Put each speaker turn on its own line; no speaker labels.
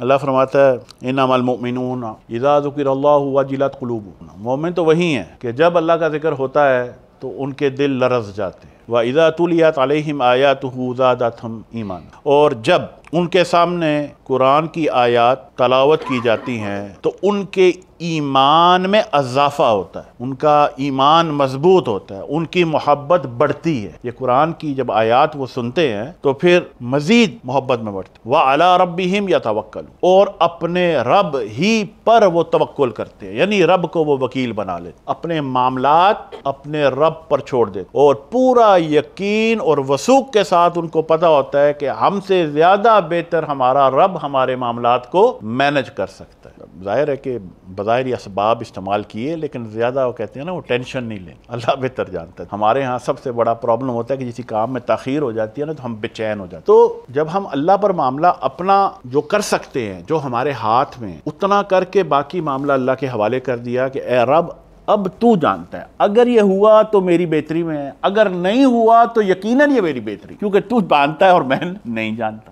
اللہ فرماتا ہے انمل المؤمنون اذا ذکر اللہ وجلت قلوبهم، مومن تو وہی ہیں کہ جب اللہ کا ذکر ہوتا ہے تو ان کے دل لرز جاتے ہیں، وَإِذَا تُلِيَتْ عَلَيْهِمْ آيَاتُهُ زَادَتْهُمْ ایمانا، اور جب ان کے سامنے قرآن کی آیات تلاوت کی جاتی ہیں تو ان کے ایمان میں اضافہ ہوتا ہے، ان کا ایمان مضبوط ہوتا ہے، ان کی محبت بڑھتی ہے۔ یہ قرآن کی جب آیات وہ سنتے ہیں تو پھر مزید محبت میں بڑھتی ہے۔ وَعَلَىٰ رَبِّهِمْ يَتَوَكَّلُونَ، اور اپنے رب ہی پر وہ توکل کرتے ہیں، یعنی رب کو وہ وکیل بنا لیتے، اپنے معاملات اپنے رب پر چھوڑ دیتے، اور پورا یقین اور وثوق کے ساتھ ان کو پتہ ہوتا ہے کہ ہم سے زیادہ بہتر ہمارا رب ہمارے معاملات کو مینج کر سکتا ہے۔ ظاہر ہے کہ بظاہر یہ اسباب استعمال کیے، لیکن زیادہ وہ کہتے ہیں نا وہ ٹینشن نہیں لیں، اللہ بہتر جانتا ہے۔ ہمارے ہاں سب سے بڑا پرابلم ہوتا ہے کہ کسی کام میں تاخیر ہو جاتی ہے نا تو ہم بے چین ہو جاتے ہیں۔ تو جب ہم اللہ پر معاملہ اپنا جو کر سکتے ہیں، جو ہمارے ہاتھ میں، اتنا کر کے باقی معاملہ اللہ کے حوالے کر دیا کہ اے رب اب تو جانتا ہے، اگر یہ ہوا تو میری بہتری میں ہے، اگر نہیں ہوا تو یقیناً یہ میری بہتری، کیونکہ تو جانتا ہے اور میں نہیں جانتا۔